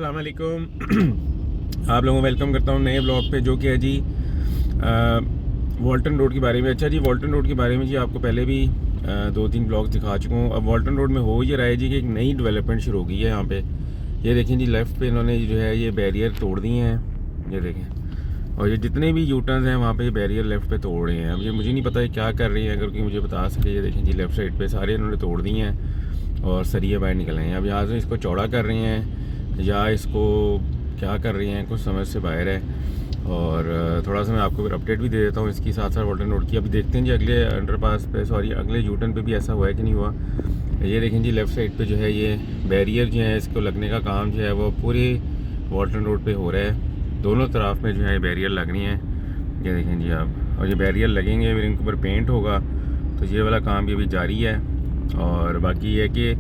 अस्सलाम वालेकुम। आप लोगों को वेलकम करता हूँ नए ब्लॉग पे, जो कि है जी वॉल्टन रोड के बारे में। अच्छा जी, वॉल्टन रोड के बारे में जी आपको पहले भी 2-3 ब्लॉग दिखा चुका हूँ। अब वॉल्टन रोड में हो ये रहा है जी कि एक नई डेवलपमेंट शुरू हो गई है यहाँ पे। ये देखें जी, लेफ़्ट पे इन्होंने जो है ये बैरियर तोड़ दिए हैं, ये देखें। और ये जितने भी यूटर्न्स हैं वहाँ पे ये बैरियर लेफ़्ट पे तोड़ रहे हैं। अब ये मुझे नहीं पता है क्या कर रहे हैं, अगर कोई मुझे बता सके। ये देखें जी, लेफ़्ट साइड पे सारे इन्होंने तोड़ दिए हैं और सरिये बाहर निकल रहे हैं। अब यहाँ से इसको चौड़ा कर रहे हैं या इसको क्या कर रही हैं, कुछ समझ से बाहर है। और थोड़ा सा मैं आपको फिर अपडेट भी दे देता हूँ इसकी, साथ साथ वॉल्टन रोड की। अभी देखते हैं जी अगले अंडरपास पे, सॉरी अगले यूटर्न पे भी ऐसा हुआ है कि नहीं हुआ। ये देखें जी, लेफ़्ट साइड पे जो है ये बैरियर जो है इसको लगने का काम जो है वो पूरे वॉल्टन रोड पे हो रहा है। दोनों तरफ में जो है बैरियर लग रही हैं, ये देखें जी आप। और ये बैरियर लगेंगे फिर इनके ऊपर पेंट होगा, तो ये वाला काम भी अभी जारी है। और बाकी ये है कि,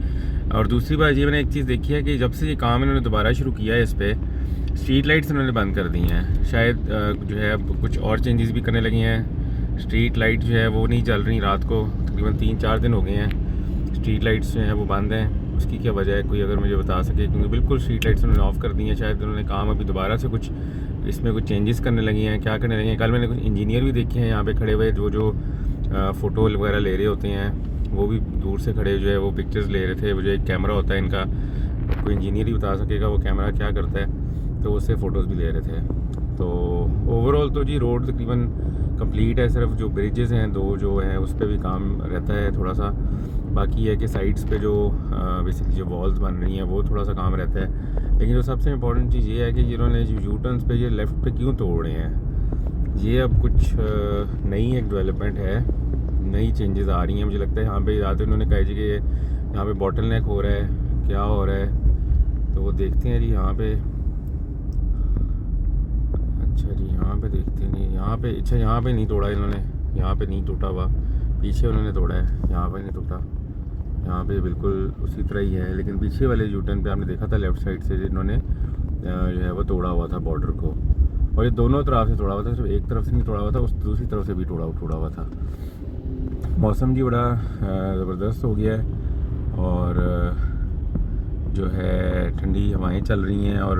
और दूसरी बात ये मैंने एक चीज़ देखी है कि जब से ये काम इन्होंने दोबारा शुरू किया है इस पर स्ट्रीट लाइट्स इन्होंने बंद कर दी हैं। शायद जो है अब कुछ और चेंजेस भी करने लगे हैं। स्ट्रीट लाइट जो है वो नहीं चल रही रात को, तकरीबन 3-4 दिन हो गए हैं स्ट्रीट लाइट्स जो हैं वो बंद हैं। उसकी क्या वजह है, कोई अगर मुझे बता सके, क्योंकि बिल्कुल स्ट्रीट लाइट्स उन्होंने ऑफ़ कर दी हैं। शायद उन्होंने काम अभी दोबारा से कुछ इसमें कुछ चेंजेस करने लगे हैं, क्या करने लगे हैं। कल मैंने कुछ इंजीनियर भी देखे हैं यहाँ पे खड़े हुए, जो फ़ोटो वगैरह ले रहे होते हैं, वो भी दूर से खड़े जो है वो पिक्चर्स ले रहे थे। वो जो एक कैमरा होता है इनका, कोई इंजीनियर ही बता सकेगा वो कैमरा क्या करता है, तो उससे फ़ोटोज़ भी ले रहे थे। तो ओवरऑल तो जी रोड तकरीबन कंप्लीट है। सिर्फ जो ब्रिजेज़ हैं 2 जो हैं उस पर भी काम रहता है थोड़ा सा। बाकी है कि साइड्स पे जो बेसिकली जो वॉल्स बन रही हैं वो थोड़ा सा काम रहता है। लेकिन जो सबसे इम्पोर्टेंट चीज़ ये है कि जिन्होंने जो यूटर्न्स पे ये लेफ़्ट पे क्यों तोड़ रहे हैं, ये अब कुछ नई एक डेवलपमेंट है, नई चेंजेस आ रही हैं। मुझे लगता है यहाँ पे ज़्यादा उन्होंने कहा जी कि यहाँ पे बॉटल नेक हो रहा है, क्या हो रहा है, तो वो देखते हैं जी यहाँ पे। अच्छा जी, यहाँ पे देखते हैं जी, यहाँ पे अच्छा यहाँ पे नहीं तोड़ा इन्होंने, यहाँ पे नहीं टूटा हुआ, पीछे उन्होंने तोड़ा है, यहाँ पे नहीं टूटा। यहाँ पे बिल्कुल उसी तरह ही है, लेकिन पीछे वाले यूटर्न पे आपने देखा था लेफ़्ट साइड से जिन्होंने जो है वो तोड़ा हुआ था बॉर्डर को। और ये दोनों तरफ से तोड़ा हुआ था, सिर्फ एक तरफ से नहीं तोड़ा हुआ था, उस दूसरी तरफ से भी तोड़ा हुआ था। मौसम जी बड़ा ज़बरदस्त हो गया है और जो है ठंडी हवाएं चल रही हैं। और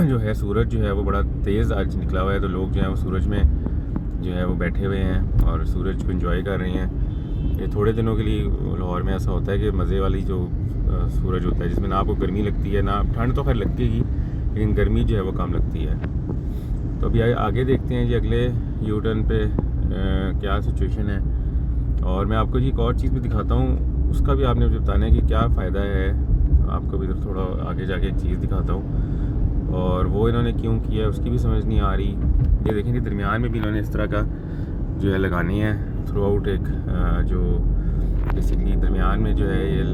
जो है सूरज जो है वो बड़ा तेज़ आज निकला हुआ है, तो लोग जो है वो सूरज में जो है वो बैठे हुए हैं और सूरज को एंजॉय कर रहे हैं। ये थोड़े दिनों के लिए लाहौर में ऐसा होता है कि मज़े वाली जो सूरज होता है, जिसमें ना आपको गर्मी लगती है, ना ठंड तो खैर लगती ही, लेकिन गर्मी जो है वो कम लगती है। तो अभी आगे देखते हैं जी अगले यूटर्न पे क्या सिचुएशन है। और मैं आपको जी एक और चीज़ भी दिखाता हूँ, उसका भी आपने मुझे बताना है कि क्या फ़ायदा है। आपको भी इधर थोड़ा आगे जाके एक चीज़ दिखाता हूँ, और वो इन्होंने क्यों किया है उसकी भी समझ नहीं आ रही। ये देखें कि दरमियान में भी इन्होंने इस तरह का जो है लगानी है थ्रू आउट, एक जो बेसिकली दरमियान में जो है ये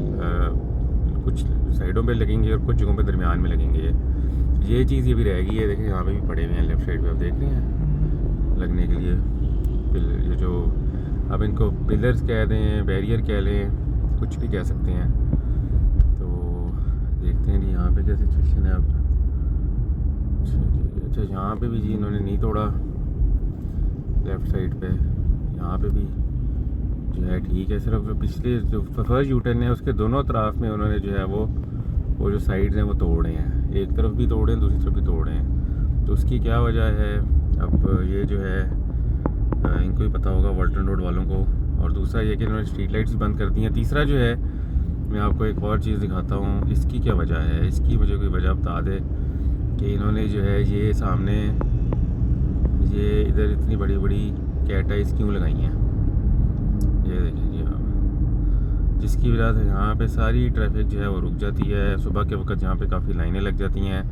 कुछ साइडों पे लगेंगे और कुछ जगहों पे दरमियान में लगेंगे। ये चीज़ ये भी रहेगी। ये देखें यहाँ पे भी पड़े हुए हैं लेफ़्ट साइड पे, आप देख रहे हैं लगने के लिए ये जो, अब इनको पिलर्स कह दें, बैरियर कह लें, कुछ भी कह सकते हैं। तो देखते हैं जी यहाँ पे क्या सिचुएशन है अब। अच्छा यहाँ पे भी जी इन्होंने नहीं तोड़ा लेफ़्ट साइड पे, यहाँ पे भी जो है ठीक है। सिर्फ पिछले जो फर्स्ट यूटर्न है उसके दोनों तरफ में उन्होंने जो है वो जो साइड्स हैं वो तोड़ रहे हैं, एक तरफ भी तोड़े हैं, दूसरी तरफ भी तोड़ रहे हैं। तो उसकी क्या वजह है, अब ये जो है इनको ही पता होगा वॉल्टन रोड वालों को। और दूसरा ये कि इन्होंने स्ट्रीट लाइट्स बंद कर दी हैं। तीसरा जो है, मैं आपको एक और चीज़ दिखाता हूँ, इसकी क्या वजह है, इसकी मुझे कोई वजह बता दे कि इन्होंने जो है ये सामने ये इधर इतनी बड़ी बड़ी कैट आइज़ क्यों लगाई हैं। ये देखिए जी आप, जिसकी वजह से यहाँ पे सारी ट्रैफिक जो है वो रुक जाती है। सुबह के वक्त यहाँ पे काफ़ी लाइनें लग जाती हैं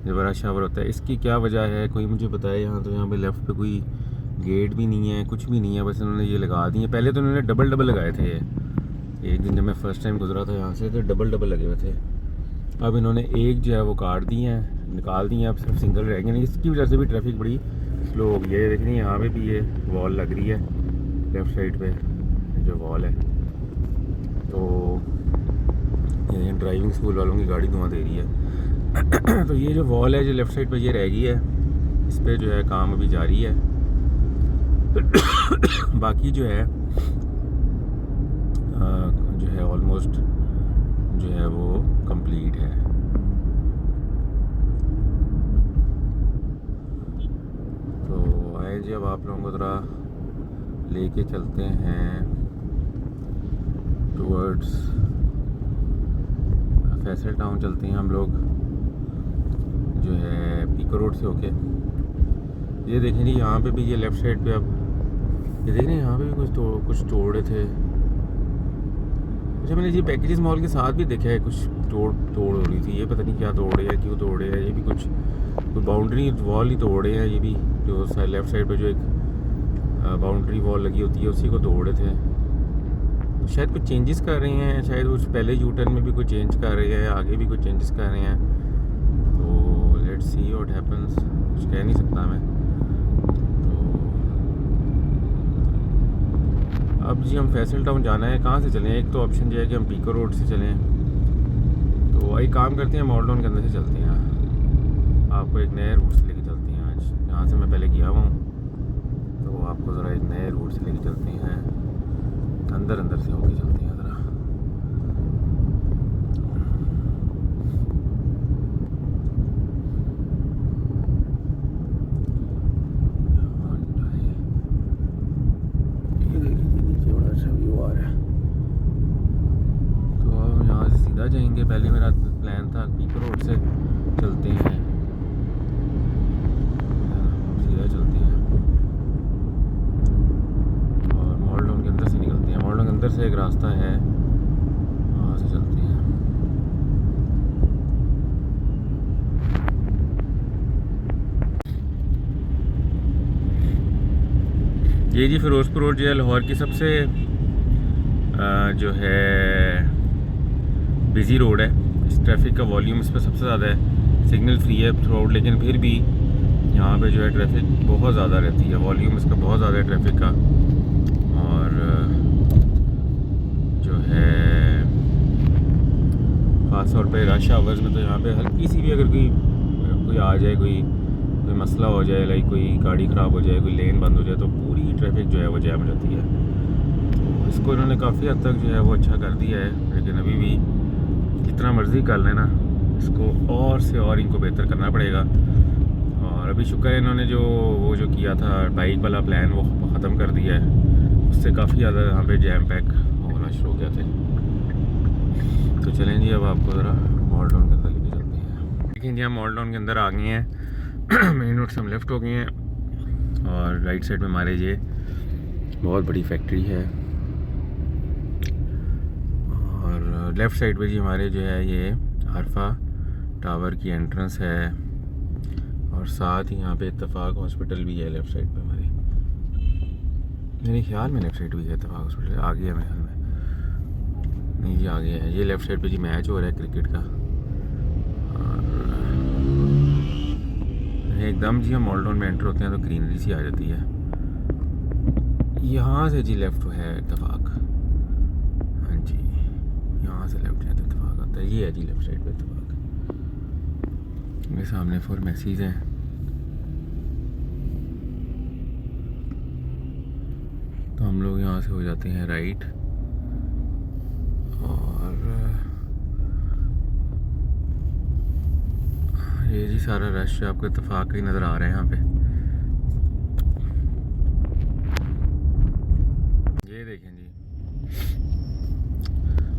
जब रश आवर होता है। इसकी क्या वजह है, कोई मुझे बताए। यहाँ तो यहाँ पे लेफ़्ट पे कोई गेट भी नहीं है, कुछ भी नहीं है, बस इन्होंने ये लगा दी है। पहले तो इन्होंने डबल लगाए थे। एक दिन जब मैं फ़र्स्ट टाइम गुजरा था यहाँ से तो डबल लगे हुए थे। अब इन्होंने एक जो है वो काट दी हैं, निकाल दी हैं, अब सिर्फ सिंगल रह गए। इसकी वजह से भी ट्रैफिक बड़ी स्लो हो गई है। देख रही हैं यहाँ पे भी ये वॉल लग रही है लेफ़्ट साइड पे जो वॉल है। तो ये ड्राइविंग स्कूल वालों की गाड़ी धुआं दे रही है। तो ये जो वॉल है जो लेफ़्ट साइड पे ये रह गई है, इस पर जो है काम अभी जारी है। बाकी जो है ऑलमोस्ट जो है वो कंप्लीट है। अब आप लोगों को ज़रा लेके चलते हैं टूवर्ड्स फैसल टाउन चलते हैं हम लोग, जो है पीको रोड से होके। ये देखें जी, यहाँ पे भी ये लेफ़्ट साइड पे आप ये देख रहे हैं, यहाँ पे भी कुछ तोड़े थे। अच्छा, मैंने जी पैकेजेस मॉल के साथ भी देखा है कुछ तोड़ हो रही थी। ये पता नहीं क्या तोड़े हैं, क्यों तोड़े हैं। ये भी कुछ बाउंड्री वॉल ही तोड़े हैं। ये भी जो लेफ़्ट साइड पे जो एक बाउंड्री वॉल लगी होती है उसी को तोड़े थे। तो शायद कुछ चेंजेस कर रहे हैं, शायद उस पहले यू टर्न में भी कुछ चेंज कर रहे हैं, आगे भी कुछ चेंजेस कर रहे हैं। तो लेट्स सी व्हाट हैपन्स, कुछ कह नहीं सकता मैं। अब जी हम फैसल टाउन जाना है, कहाँ से चलें? एक तो ऑप्शन जो है कि हम पीको रोड से चलें, तो एक काम करते हैं मॉल टाउन के अंदर से चलते हैं। आपको एक नए रूट से लेके चलते हैं आज, जहाँ से मैं पहले गया हुआ हूँ। तो आपको ज़रा एक नए रूट से लेके चलते हैं, अंदर से होके चलते हैं ज़रा। जाएंगे, पहले मेरा प्लान था पीको रोड से चलते हैं, सीधा चलते हैं और मॉल टाउन के अंदर से निकलते हैं। मॉल टाउन के अंदर से एक रास्ता है, वहाँ से चलते हैं। ये जी फिरोजपुर रोड जो है लाहौर की सबसे जो है बिज़ी रोड है। इस ट्रैफिक का वॉल्यूम इस पर सबसे ज़्यादा है। सिग्नल फ्री है रोड, लेकिन फिर भी यहाँ पे जो है ट्रैफिक बहुत ज़्यादा रहती है। वॉल्यूम इसका बहुत ज़्यादा है ट्रैफिक का। और जो है ख़ास तौर पे रश आवर्स में तो यहाँ पे हल्की सी भी अगर कोई आ जाए, कोई मसला हो जाए, लाइक कोई गाड़ी ख़राब हो जाए, कोई लेन बंद हो जाए, तो पूरी ट्रैफिक जो है वो जैम हो जाती है। तो इसको इन्होंने काफ़ी हद तक जो है वो अच्छा कर दिया है, लेकिन अभी भी जितना मर्ज़ी कर लेना, इसको और से और इनको बेहतर करना पड़ेगा। और अभी शुक्र है इन्होंने वो जो किया था बाइक वाला प्लान वो ख़त्म कर दिया है। उससे काफ़ी ज़्यादा यहाँ पे जैम पैक होना शुरू हो गया थे। तो चलें जी, अब आपको ज़रा मॉल टाउन के अंदर लेके चलते हैं। लेकिन जी हम मॉल टाउन के अंदर आ गए हैं। मेन रोड से हम लेफ़्ट हो गए हैं और राइट साइड में हमारे ये बहुत बड़ी फैक्ट्री है और लेफ़्ट साइड पे जी हमारे जो है ये हरफा टावर की एंट्रेंस है और साथ ही यहाँ पे इत्तेफाक हॉस्पिटल भी है लेफ़्ट साइड पे हमारे। मेरे ख्याल में लेफ़्ट साइड भी है इत्तेफाक हॉस्पिटल, आगे है मेरे ख्याल में। नहीं जी आगे है। ये लेफ़्ट साइड पे जी मैच हो रहा है क्रिकेट का। और एकदम जी हम मॉल टाउन में एंटर होते हैं तो ग्रीनरी सी आ जाती है। यहाँ से जी लेफ़्ट है इत्तेफाक, हाँ जी यहाँ से लेफ़्ट है तो इत्तेफाक आता है। ये है जी लेफ़्ट साइड पे इत्तेफाक। मेरे सामने फार्मेसीज़ हैं। तो हम लोग यहाँ से हो जाते हैं राइट और ये जी सारा रश आपको इत्तेफाक ही नज़र आ रहा है यहाँ पे। ये देखें जी।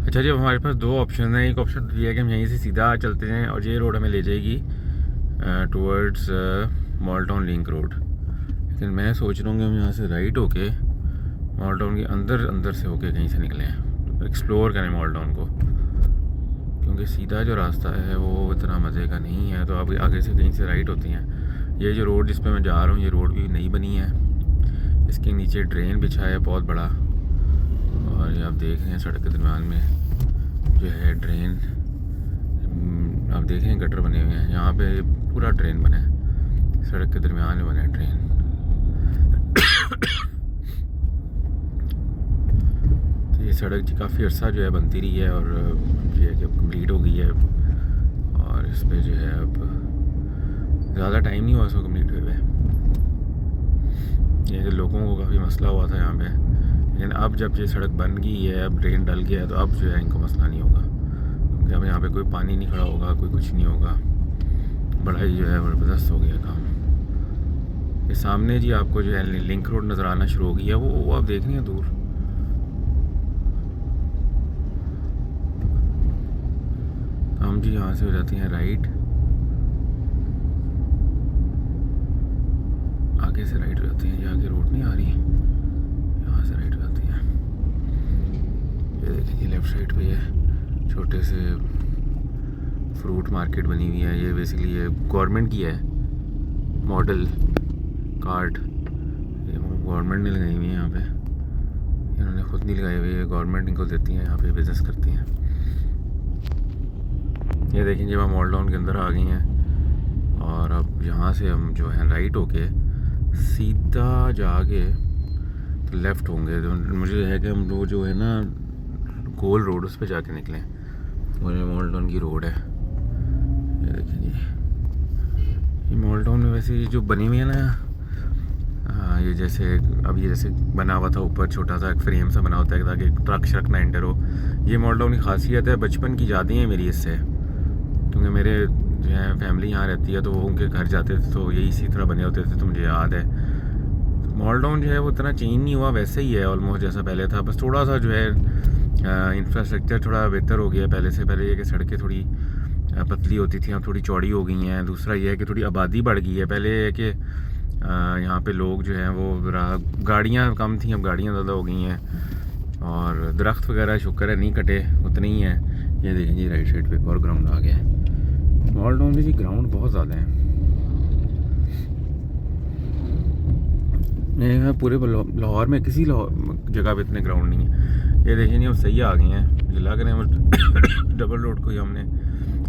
अच्छा जी, हमारे पास दो ऑप्शन हैं। एक ऑप्शन ये है कि हम यहीं से सीधा चलते हैं और ये रोड हमें ले जाएगी towards mall town link road. लेकिन मैं सोच रहा हूँ कि हम यहाँ से राइट होके मॉल टाउन के अंदर से होके कहीं से निकलें, एक्सप्लोर करें मॉल टाउन को, क्योंकि सीधा जो रास्ता है वो इतना मज़े का नहीं है। तो आप आगे से कहीं से राइट होती हैं। ये जो रोड जिस पे मैं जा रहा हूँ ये रोड भी नई बनी है। इसके नीचे ड्रेन बिछा है बहुत बड़ा और ये आप देख रहे हैं सड़क के दरम्यान में जो है ड्रेन, आप देख रहे हैं गटर बने हुए हैं। यहाँ पे पूरा ड्रेन बना है, सड़क के दरम्यान में बना है ड्रेन। तो ये सड़क जी काफ़ी अर्सा जो है बनती रही है और ये है कि अब कम्प्लीट हो गई है और इस पर जो है अब ज़्यादा टाइम नहीं हुआ इसको कम्प्लीट हुए। ये जो लोगों को काफ़ी मसला हुआ था यहाँ पे, लेकिन अब जब ये सड़क बन गई है, अब ड्रेन डल गया है, तो अब जो है इनको मसला नहीं होगा, क्योंकि अब यहाँ पे कोई पानी नहीं खड़ा होगा, कोई कुछ नहीं होगा। बड़ा ही जो है ज़बरदस्त हो गया काम। ये सामने जी आपको जो है लिंक रोड नज़र आना शुरू हो गई है, वो आप देख रहे हैं दूर। हम जी यहाँ से हो जाते हैं राइट, आगे से राइट हो जाते हैं। ये आगे रोड नहीं आ रही, यहाँ से राइट हो जाती है। ये देखिए लेफ़्ट साइड पे ये छोटे से फ्रूट मार्केट बनी हुई है। ये बेसिकली ये गवर्नमेंट की है, मॉडल कार्ड ये गवर्नमेंट ने लगाई हुई है यहाँ पे, इन्होंने खुद नहीं लगाई हुई है, गवर्नमेंट इनको देती है, यहाँ पे बिज़नेस करती हैं। ये देखें जब हम मॉल टाउन के अंदर आ गए हैं और अब यहाँ से हम जो है राइट होके सीधा जाके तो लेफ़्ट होंगे। तो मुझे है कि हम लोग जो है ना गोल रोड उस पर जाके निकलें, और ये मॉल टाउन की रोड है। ये देखिए जी, ये मॉल टाउन में वैसे ये जो बनी हुई है ना, ये जैसे अब ये जैसे बना हुआ था ऊपर छोटा सा एक फ्रेम सा बना होता है ताकि ट्रक श्रक ना एंटर हो। ये मॉल टाउन की खासियत है, बचपन की यादें हैं मेरी इससे, क्योंकि मेरे जो है फैमिली यहाँ रहती है तो वो उनके घर जाते थे तो यही इसी तरह बने होते थे, तो मुझे याद है। तो मॉल टाउन जो है वो इतना चेंज नहीं हुआ, वैसे ही है ऑलमोस्ट जैसा पहले था, बस थोड़ा सा जो है इंफ्रास्ट्रक्चर थोड़ा बेहतर हो गया है पहले से। पहले ये कि सड़कें थोड़ी पतली होती थी, अब थोड़ी चौड़ी हो गई हैं। दूसरा ये है कि थोड़ी आबादी बढ़ गई है। पहले है कि यहाँ पे लोग जो हैं वो गाड़ियाँ कम थी, अब गाड़ियाँ ज़्यादा हो गई हैं, और दरख्त वगैरह शुक्र है नहीं कटे, उतने ही हैं। ये देखें जी राइट साइड पे एक और ग्राउंड आ गया है। मॉल टाउन में जी ग्राउंड बहुत ज़्यादा हैं। मैं पूरे लाहौर में किसी जगह पे इतने ग्राउंड नहीं है। ये देखिए नहीं हम सही आ गए हैं, मुझे लग रहे हैं डबल रोड को ही हमने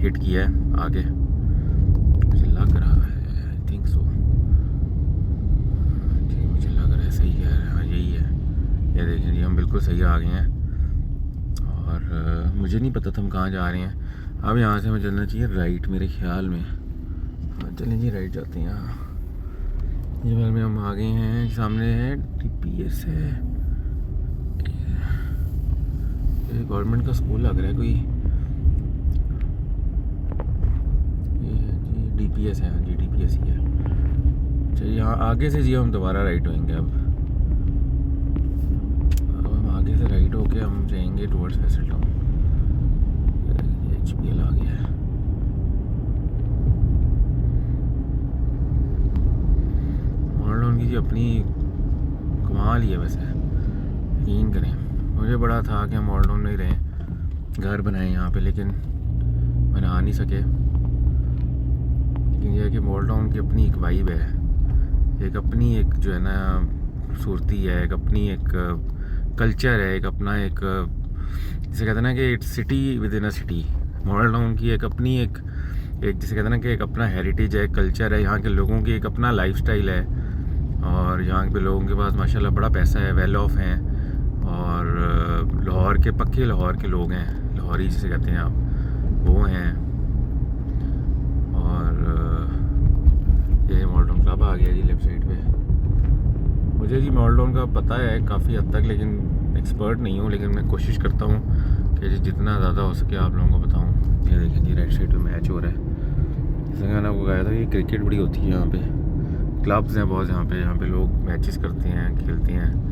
हिट किया है आगे, मुझे लग रहा है, आई थिंक सो जी, मुझे लग रहा है सही है, हाँ यही है। ये देखें जी हम बिल्कुल सही आ गए हैं, और मुझे नहीं पता था हम कहाँ जा रहे हैं। अब यहाँ से हमें चलना चाहिए राइट मेरे ख्याल में। हाँ चलें जी राइट जाते हैं। यहाँ ये बार में हम आ गए हैं, सामने है DPS है, ये गवर्नमेंट का स्कूल लग रहा है कोई। ये है जी DPS है, हाँ जी DPS ही है। चलिए यहाँ आगे से जी हम दोबारा राइट होएंगे। अब हम आगे से राइट होके हम जाएंगे टुवर्ड्स फैसल टाउन। HPL आ गया है। मॉल टाउन की जी अपनी कमाल ही है वैसे, यकीन करें। मुझे बड़ा था कि हम मॉल टाउन में ही रहें, घर बनाए यहाँ पे, लेकिन बना नहीं सके। लेकिन यह है कि मॉल टाउन की अपनी एक वाइब है, एक अपनी एक जो है ना खूबसूरती है, एक अपनी एक कल्चर है, एक अपना एक जिसे कहते हैं ना कि it's city with in a city. Model town की एक अपनी एक जिसे कहते हैं ना कि एक अपना हेरिटेज है, कल्चर है, यहाँ के लोगों की एक अपना लाइफस्टाइल है, और यहाँ पे लोगों के पास माशाल्लाह बड़ा पैसा है, वेल ऑफ हैं, और लाहौर के पक्के लाहौर के लोग हैं, लाहौरी जिसे कहते हैं आप, वो हैं। और ये मॉल टाउन क्लब आ गया जी लेफ्ट साइड पे। मुझे जी मॉल टाउन का पता है काफ़ी हद तक, लेकिन एक्सपर्ट नहीं हूँ, लेकिन मैं कोशिश करता हूँ कि जितना ज़्यादा हो सके आप लोगों को बताऊँ। ये देखें जी राइट साइड पे मैच हो रहा है, जैसे मैंने आपको कहा था कि क्रिकेट बड़ी होती है यहाँ पे, क्लब्स हैं बहुत यहाँ पे लोग मैचेस करते हैं, खेलते हैं।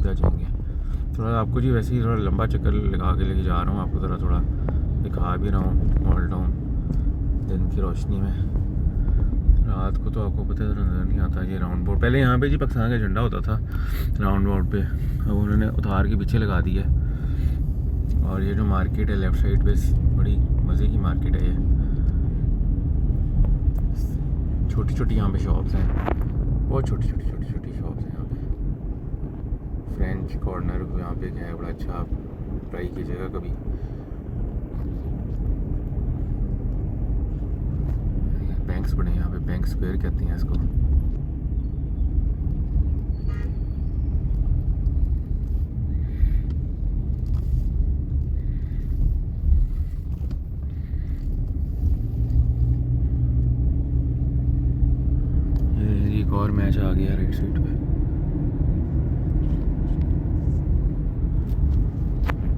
जाएंगे थोड़ा आपको जी, वैसे ही थोड़ा लंबा चक्कर लगा के लेके जा रहा हूँ आपको, थोड़ा दिखा भी रहा हूँ मॉल टाउन दिन की रोशनी में। रात को तो आपको पता है नज़र नहीं आता। ये राउंड बोर्ड पहले यहाँ पे जी पाकिस्तान का झंडा होता था राउंड बोर्ड पे, अब उन्होंने उतार के पीछे लगा दिया। और ये जो मार्केट है लेफ़्ट साइड पे, बड़ी मज़े की मार्केट है ये, छोटी छोटी यहाँ पे शॉप्स हैं, बहुत छोटी छोटी शॉप्स हैं यहाँ पे। फ्रेंच कॉर्नर यहाँ पे क्या है, बड़ा अच्छा, आप ट्राई कीजिएगा कभी। बैंक्स बने यहाँ पे, बैंक स्क्वायर कहते हैं इसको। रही है राइट साइड पे।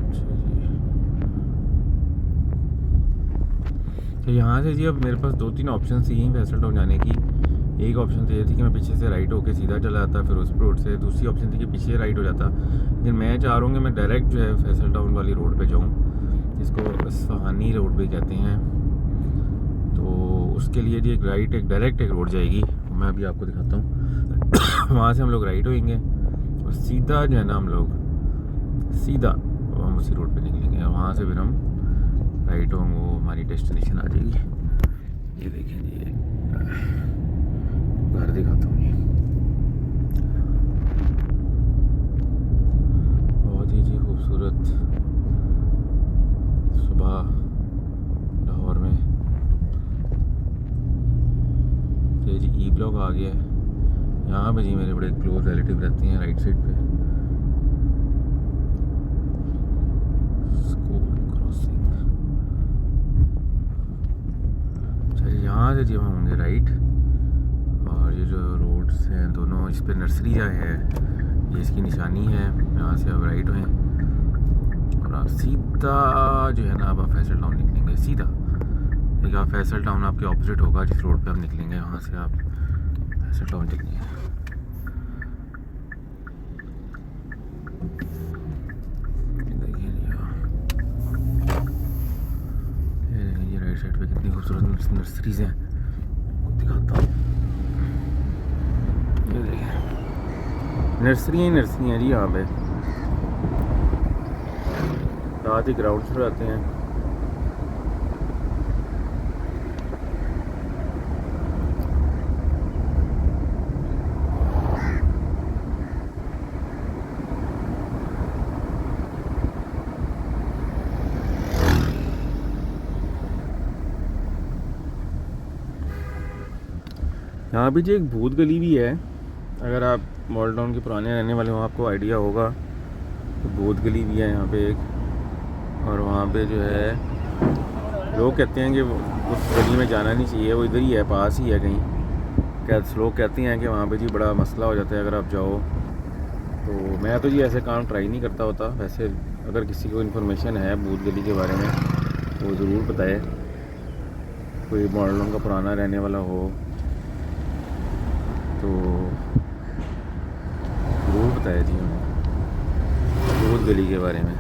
अच्छा जी, तो यहाँ से जी अब मेरे पास 2-3 ऑप्शन थी फैसल टाउन जाने की। एक ऑप्शन तो ये थी कि मैं पीछे से राइट होके सीधा चला जाता फिरोजपुर रोड से। दूसरी ऑप्शन थी कि पीछे राइट हो जाता, लेकिन मैं चाह रहा हूँ कि मैं डायरेक्ट जो है फैसल टाउन वाली रोड पे जाऊँ, जिसको इस्फहानी रोड भी कहते हैं। तो उसके लिए जी एक डायरेक्ट एक रोड जाएगी, मैं अभी आपको दिखाता हूँ। वहाँ से हम लोग राइट होएंगे और सीधा जो है ना हम उसी रोड पे निकलेंगे। वहाँ से फिर हम राइट होंगे, वो हमारी डेस्टिनेशन आ जाएगी। ये देखें जी, घर दिखाता हूँ। ये बहुत ही जी खूबसूरत सुबह लाहौर में। ये जी ई ब्लॉक आ गया है। यहाँ पे जी मेरे बड़े क्लोज रिलेटिव रहते हैं राइट साइड पे। School crossing. चलिए यहाँ से जी हम होंगे राइट, और ये जो रोड्स हैं दोनों, इस पे नर्सरी है, ये इसकी निशानी है। यहाँ से आप राइट हुए और आप सीधा जो है ना आप फैसल टाउन निकलेंगे सीधा। एक आप फैसल टाउन आपके ऑपोजिट होगा जिस रोड पे आप निकलेंगे, वहाँ से आप फैसल टाउन चलेंगे। ये राइट साइड पे कितनी खूबसूरत नर्सरीज हैं, दिखाता हूँ। ये देखिए नर्सरियाँ हैं जी यहाँ पे। साथ ही ग्राउंड शुरू आते हैं। यहाँ पे जी एक भूत गली भी है। अगर आप मॉडल टाउन के पुराने रहने वाले हो, आपको आइडिया होगा, तो भूत गली भी है यहाँ पे एक। और वहाँ पे जो है लोग कहते हैं कि उस गली में जाना नहीं चाहिए, वो इधर ही है, पास ही है कहीं। लोग कहते हैं कि वहाँ पे जी बड़ा मसला हो जाता है अगर आप जाओ। तो मैं तो जी ऐसे काम ट्राई नहीं करता होता। वैसे अगर किसी को इन्फॉर्मेशन है भूत गली के बारे में वो ज़रूर बताए, कोई मॉडल टाउन का पुराना रहने वाला हो तो ज़रूर बताया जी हमें भूत गली के बारे में।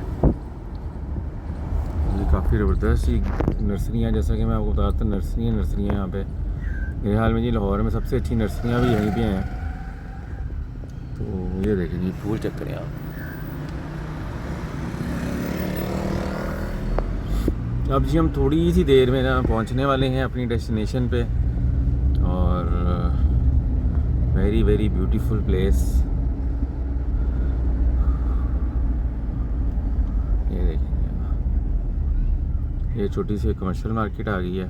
ये काफ़ी ज़बरदस्त ही नर्सरियाँ, जैसा कि मैं आपको बता रहा था, नर्सरियाँ यहाँ पे मेरे हाल में जी लाहौर में सबसे अच्छी नर्सरियाँ भी यहीं पे हैं। तो ये देखें जी, फूल चेक करें आप। अब जी हम थोड़ी सी देर में ना पहुँचने वाले हैं अपनी डेस्टिनेशन पे, और वेरी वेरी ब्यूटीफुल प्लेस। ये देखेंगे, ये छोटी सी कमर्शियल मार्केट आ गई है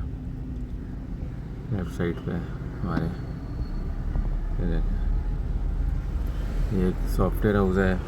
लेफ्ट साइड पे हमारे। ये देखें, ये एक सॉफ्टवेयर हाउस है।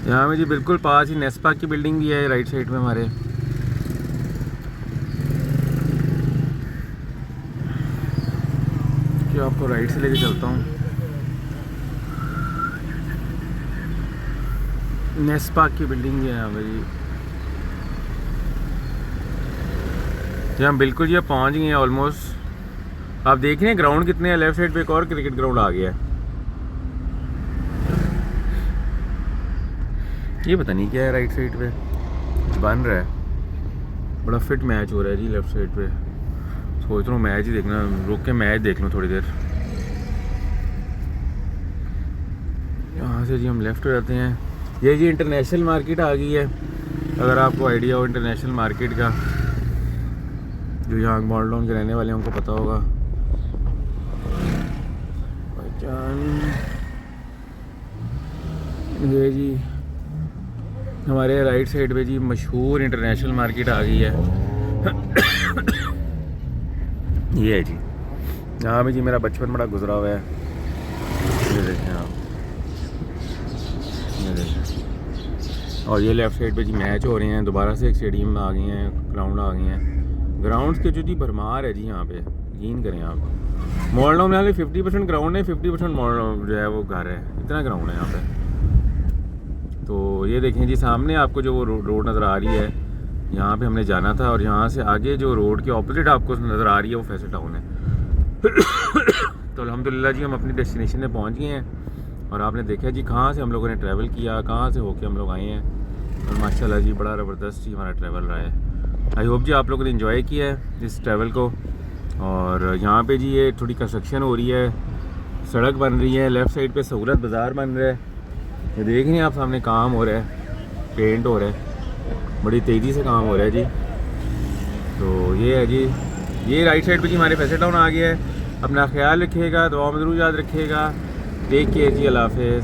यहाँ में जी बिल्कुल पास ही नेस्पा की बिल्डिंग भी है राइट साइड में हमारे। कि आपको राइट से लेके चलता हूँ। नेस्पा की बिल्डिंग भी है यहाँ पे जी। हम बिल्कुल ये पहुँच गए हैं ऑलमोस्ट। आप देख रहे हैं ग्राउंड कितने हैं। लेफ्ट साइड पे एक और क्रिकेट ग्राउंड आ गया है। ये पता नहीं क्या है राइट साइड पे, कुछ बन रहा है। बड़ा फिट मैच हो रहा है जी लेफ्ट साइड पे। सोच रहा हूँ मैच ही देखना, रुक के मैच देख लूँ थोड़ी देर। यहाँ से जी हम लेफ़्ट हो जाते हैं। ये जी इंटरनेशनल मार्केट आ गई है, अगर आपको आइडिया हो इंटरनेशनल मार्केट का। जो यहाँ मॉडल टाउन के रहने वाले हैं उनको पता होगा। ये जी हमारे राइट साइड पे जी मशहूर इंटरनेशनल मार्केट आ गई है। ये है जी, यहाँ पे जी मेरा बचपन बड़ा गुजरा हुआ है। ये देखें आप, ये देखें। और ये लेफ़्ट साइड पे जी मैच हो रहे हैं, दोबारा से एक स्टेडियम आ गए हैं, ग्राउंड आ गए हैं। ग्राउंड्स के जो जी भरमार है जी यहाँ पे, यकीन करें आप। मॉडलों में 50% ग्राउंड है, 50% मॉडल जो है वो घर है, इतना ग्राउंड है यहाँ पे। तो ये देखें जी सामने आपको जो वो रोड नज़र आ रही है, यहाँ पे हमने जाना था। और यहाँ से आगे जो रोड के ऑपोजिट आपको नज़र आ रही है वो फैसल टाउन है। तो अल्हम्दुलिल्लाह जी हम अपनी डेस्टिनेशन में पहुँच गए हैं। और आपने देखा जी कहाँ से हम लोगों ने ट्रैवल किया, कहाँ से होके हम लोग आए हैं। और माशाल्लाह जी बड़ा ज़बरदस्त जी हमारा ट्रैवल रहा है। आई होप जी आप लोगों ने इन्जॉय किया है इस ट्रैवल को। और यहाँ पे जी ये थोड़ी कंस्ट्रक्शन हो रही है, सड़क बन रही है, लेफ़्ट साइड पे सहूलत बाज़ार बन रहा है। ये देख रहे हैं आप सामने काम हो रहा है, पेंट हो रहा है, बड़ी तेज़ी से काम हो रहा है जी। तो ये है जी, ये राइट साइड पे जी हमारे फैसल टाउन आ गया है। अपना ख्याल रखिएगा, दुआ में ज़रूर याद रखिएगा। टेक केयर जी, अल्लाह हाफ़िज़।